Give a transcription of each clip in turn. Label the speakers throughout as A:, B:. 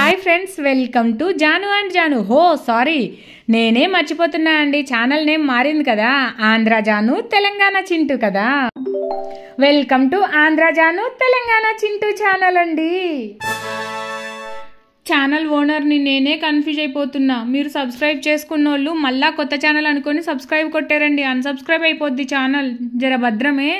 A: Hi friends, welcome to Janu and Janu. Sorry, నేనే మర్చిపోతున్నా అండి. ఛానల్ నేమ్ మారింది కదా, ఆంధ్ర జాను తెలంగాణ చింటూ కదా. Welcome to Andhra Janu Telangana Chintu channel అండి. ఛానల్ ఓనర్ని నేనే కన్ఫ్యూజ్ అయిపోతున్నా. మీరు సబ్స్క్రైబ్ చేసుకున్న వాళ్ళు మళ్ళా కొత్త ఛానల్ అనుకొని సబ్స్క్రైబ్ కొట్టారండి. అన్సబ్స్క్రైబ్ అయిపోద్ది ఛానల్, జర భద్రమే.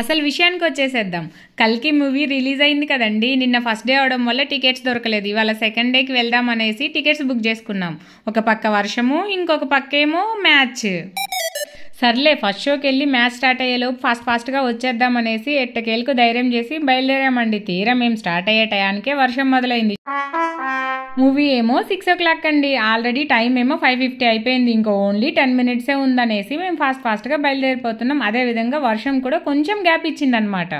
A: అసలు విషయానికి వచ్చేసేద్దాం. కల్కి మూవీ రిలీజ్ అయింది కదండి. నిన్న ఫస్ట్ డే అవడం వల్ల టికెట్స్ దొరకలేదు. ఇవాళ సెకండ్ డేకి వెళ్దాం అనేసి టికెట్స్ బుక్ చేసుకున్నాం. ఒక పక్క వర్షము, ఇంకొక పక్క ఏమో మ్యాచ్. సర్లే, ఫస్ట్ షోకి వెళ్ళి మ్యాచ్ స్టార్ట్ అయ్యేలోపు ఫాస్ట్గా వచ్చేద్దాం అనేసి ఎట్టకేలకు ధైర్యం చేసి బయలుదేరామండి. తీరా మేము స్టార్ట్ అయ్యే టయానికే వర్షం మొదలైంది. మూవీ ఏమో 6 o'clock అండి. ఆల్రెడీ టైం ఏమో 5:50 అయిపోయింది. ఇంకో ఓన్లీ 10 minutes ఉందనేసి మేము ఫాస్ట్గా బయలుదేరిపోతున్నాం. అదేవిధంగా వర్షం కూడా కొంచెం గ్యాప్ ఇచ్చిందనమాట.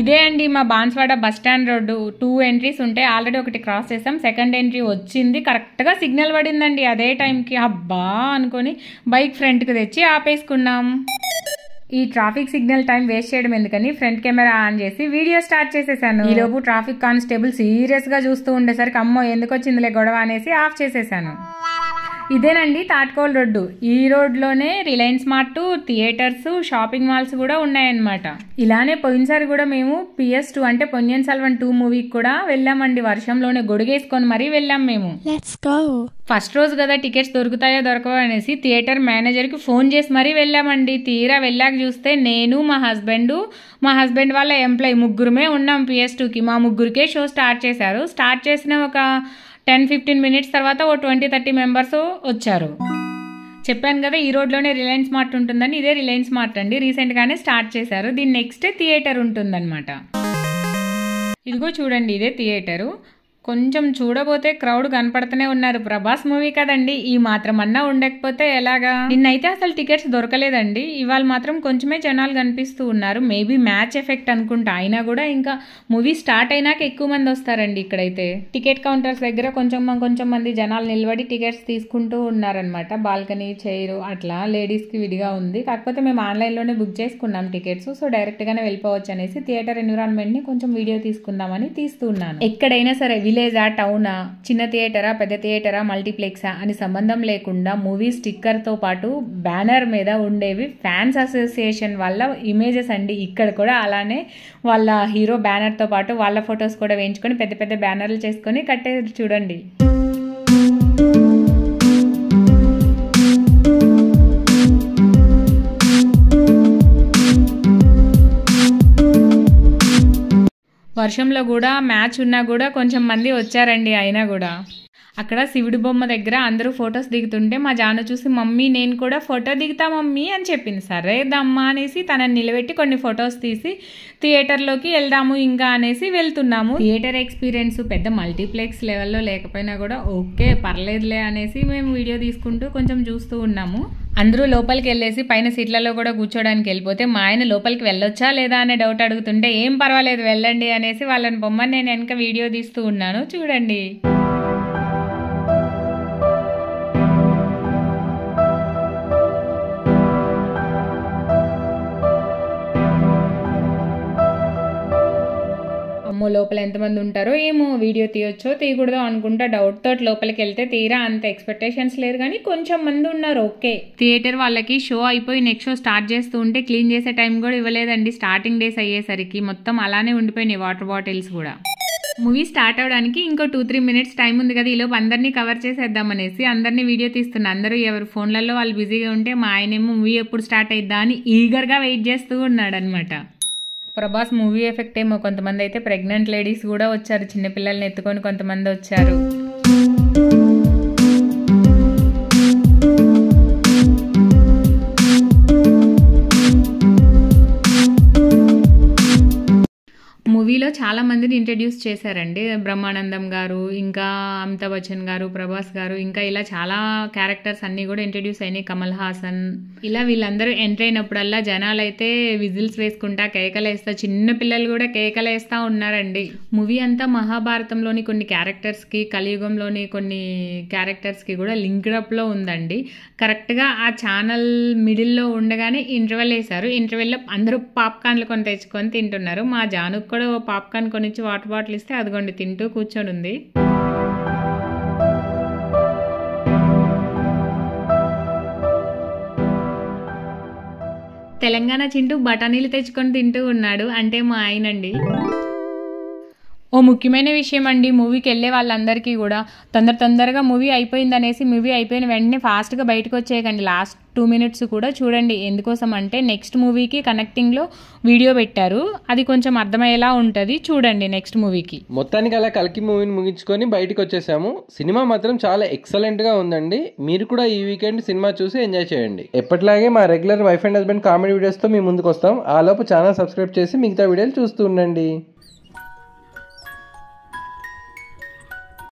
A: ఇదే అండి మా Banswada bus stand road. 2 entries ఉంటాయి. ఆల్రెడీ ఒకటి క్రాస్ చేసాం. సెకండ్ ఎంట్రీ వచ్చింది. కరెక్ట్గా సిగ్నల్ పడిందండి అదే టైంకి. అబ్బా అనుకొని బైక్ ఫ్రంట్కి తెచ్చి ఆపేసుకున్నాం. ఈ ట్రాఫిక్ సిగ్నల్ టైం వేస్ట్ చేయడం ఎందుకని ఫ్రంట్ కెమెరా ఆన్ చేసి వీడియో స్టార్ట్ చేసేసాను. ఈలోపు ట్రాఫిక్ కానిస్టేబుల్ సీరియస్ గా చూస్తూ ఉండేసరికి అమ్మో ఎందుకు వచ్చిందిలే గొడవ అనేసి ఆఫ్ చేసేసాను. ఇదేనండి తాట్కోల్ రోడ్డు. ఈ రోడ్లోనే Reliance mart, theatres, shopping malls కూడా ఉన్నాయన్నమాట. ఇలానే పోయినసారి కూడా మేము PS2 అంటే పొన్నియిన్ సెల్వన్ 2 మూవీకి కూడా వెళ్ళామండి. వర్షంలోనే గొడుగేసుకొని మరీ వెళ్ళాం మేము. ఫస్ట్ రోజు కదా, టికెట్స్ దొరుకుతాయో దొరకవో అనేసి థియేటర్ మేనేజర్కి ఫోన్ చేసి మరీ వెళ్ళామండి. తీరా వెళ్ళాక చూస్తే నేను, మా హస్బెండ్ వాళ్ళ ఎంప్లాయీ ముగ్గురమే ఉన్నాం PS2కి. మా ముగ్గురికే షో స్టార్ట్ చేశారు. స్టార్ట్ చేసిన ఒక 10-15 minutes తర్వాత ఓ 20-30 members వచ్చారు. చెప్పాను కదా ఈ రోడ్లోనే రిలయన్స్ మార్ట్ ఉంటుందని. ఇదే రిలయన్స్ మార్ట్ అండి. రీసెంట్గానే స్టార్ట్ చేశారు. దీని నెక్స్ట్ థియేటర్ ఉంటుందన్నమాట. ఇదిగో చూడండి, ఇదే థియేటరు. కొంచెం చూడబోతే క్రౌడ్ కనపడుతూనే ఉన్నారు. ప్రభాస్ మూవీ కదండి, ఈ మాత్రం అన్నా ఉండకపోతే ఎలాగా. నిన్నైతే అసలు టికెట్స్ దొరకలేదండి. ఇవాళ మాత్రం కొంచెమే జనాలు కనిపిస్తూ ఉన్నారు. మేబీ మ్యాచ్ ఎఫెక్ట్ అనుకుంటా. అయినా కూడా ఇంకా మూవీ స్టార్ట్ అయినాక ఎక్కువ మంది వస్తారండి. ఇక్కడైతే టికెట్ కౌంటర్స్ దగ్గర కొంచెం మంది జనాలు నిలబడి టికెట్స్ తీసుకుంటూ ఉన్నారనమాట. బాల్కనీ, చైర్ అట్లా లేడీస్కి విడిగా ఉంది. కాకపోతే మేము ఆన్లైన్లోనే బుక్ చేసుకున్నాం టికెట్స్. సో డైరెక్ట్గానే వెళ్ళిపోవచ్చు అనేసి థియేటర్ ఎన్విరాన్మెంట్ని కొంచెం వీడియో తీసుకుందామని తీస్తూ ఉన్నాను. ఎక్కడైనా సరే, విలేజా, టౌనా, చిన్న థియేటరా, పెద్ద థియేటరా, మల్టీప్లెక్సా అని సంబంధం లేకుండా మూవీ స్టిక్కర్తో పాటు బ్యానర్ మీద ఉండేవి ఫ్యాన్స్ అసోసియేషన్ వాళ్ళ ఇమేజెస్ అండి. ఇక్కడ కూడా అలానే వాళ్ళ హీరో బ్యానర్తో పాటు వాళ్ళ ఫొటోస్ కూడా వేయించుకొని పెద్ద బ్యానర్లు చేసుకొని కట్టేది చూడండి. వర్షంలో కూడా మ్యాచ్ ఉన్నా కూడా కొంచెం మంది వచ్చారండి. అయినా కూడా అక్కడ శివుడి బొమ్మ దగ్గర అందరూ ఫొటోస్ దిగుతుంటే మా జాను చూసి మమ్మీ నేను కూడా ఫోటో దిగుతా మమ్మీ అని చెప్పింది. సరే దమ్మా అనేసి తనని నిలబెట్టి కొన్ని ఫొటోస్ తీసి థియేటర్లోకి వెళ్దాము ఇంకా అనేసి వెళ్తున్నాము. థియేటర్ ఎక్స్పీరియన్స్ పెద్ద మల్టీప్లెక్స్ లెవెల్లో లేకపోయినా కూడా ఓకే పర్లేదులే అనేసి మేము వీడియో తీసుకుంటూ కొంచెం చూస్తూ ఉన్నాము. అందరూ లోపలికి వెళ్ళేసి పైన సీట్లలో కూడా కూర్చోడానికి వెళ్ళిపోతే మా ఆయన లోపలికి వెళ్ళొచ్చా లేదా అనే డౌట్ అడుగుతుంటే ఏం పర్వాలేదు వెళ్ళండి అనేసి వాళ్ళని బొమ్మని నేను వెనక వీడియో తీస్తూ ఉన్నాను. చూడండి. లోపల ఎంతమంది ఉంటారో ఏమో, వీడియో తీయొచ్చో తీయకూడదో అనుకుంటా డౌట్ తోటి లోపలికి వెళ్తే తీరా అంత ఎక్స్పెక్టేషన్స్ లేదు కానీ కొంచెం మంది ఉన్నారు. ఓకే. థియేటర్ వాళ్ళకి షో అయిపోయి నెక్స్ట్ షో స్టార్ట్ చేస్తూ ఉంటే క్లీన్ చేసే టైం కూడా ఇవ్వలేదండి. స్టార్టింగ్ డేస్ అయ్యేసరికి మొత్తం అలానే ఉండిపోయినాయి వాటర్ బాటిల్స్ కూడా. మూవీ స్టార్ట్ అవడానికి ఇంకో 2-3 minutes టైం ఉంది కదా, ఈలోపు అందరినీ కవర్ చేసేద్దామనేసి అందరినీ వీడియో తీస్తున్నా. అందరూ ఎవరు ఫోన్లలో వాళ్ళు బిజీగా ఉంటే మా ఆయనేమో మూవీ ఎప్పుడు స్టార్ట్ అయిద్దా అని ఈగర్గా వెయిట్ చేస్తూ ఉన్నాడు అనమాట. ప్రభాస్ మూవీ ఎఫెక్ట్ ఏమో, కొంతమంది అయితే ప్రెగ్నెంట్ లేడీస్ కూడా వచ్చారు. చిన్నపిల్లల్ని ఎత్తుకొని కొంతమంది వచ్చారు. మూవీలో చాలా మందిని ఇంట్రడ్యూస్ చేశారండి. బ్రహ్మానందం గారు, ఇంకా అమితాబ్ బచ్చన్ గారు, ప్రభాస్ గారు, ఇంకా ఇలా చాలా క్యారెక్టర్స్ అన్నీ కూడా ఇంట్రడ్యూస్ అయినాయి. కమల్ హాసన్, ఇలా వీళ్ళందరూ ఎంటర్ అయినప్పుడల్లా జనాలు అయితే విజిల్స్ వేసుకుంటా కేకలేస్తా, చిన్న పిల్లలు కూడా కేకలేస్తా ఉన్నారండి. మూవీ అంతా మహాభారతంలోని కొన్ని క్యారెక్టర్స్కి, కలియుగంలోని కొన్ని క్యారెక్టర్స్కి కూడా లింక్డ్ అప్లో ఉందండి. కరెక్ట్గా ఆ ఛానల్ మిడిల్లో ఉండగానే ఇంటర్వెల్ వేశారు. ఇంటర్వెల్లో అందరూ పాప్కార్న్లు కొని తెచ్చుకొని తింటున్నారు. మా జానుకు కూడా ఓ పాప్కార్న్ కొనిచ్చి వాటర్ బాటిల్ ఇస్తే అదిగోండి తింటూ కూర్చొని ఉంది. తెలంగాణ చింటూ బఠానీలు తెచ్చుకొని తింటూ ఉన్నాడు, అంటే మా ఆయనండి. ఓ ముఖ్యమైన విషయం అండి, మూవీకి వెళ్ళే వాళ్ళందరికీ కూడా తొందరగా మూవీ అయిపోయిందనేసి మూవీ అయిపోయిన వెంటనే ఫాస్ట్గా బయటకు వచ్చేయకండి. లాస్ట్ 2 minutes కూడా చూడండి. ఎందుకోసం అంటే నెక్స్ట్ మూవీకి కనెక్టింగ్లో వీడియో పెట్టారు, అది కొంచెం అర్థమయ్యేలా ఉంటుంది, చూడండి నెక్స్ట్ మూవీకి.
B: మొత్తానికి అలా కల్కి మూవీని ముగించుకొని బయటకు వచ్చేసాము. సినిమా మాత్రం చాలా ఎక్సలెంట్గా ఉందండి. మీరు కూడా ఈ వీకెండ్ సినిమా చూసి ఎంజాయ్ చేయండి. ఎప్పటిలాగే మా regular wife and husband comedy వీడియోస్తో మీ ముందుకు వస్తాం. ఆ లోపు ఛానల్ సబ్స్క్రైబ్ చేసి మిగతా వీడియోలు చూస్తూ ఉండండి.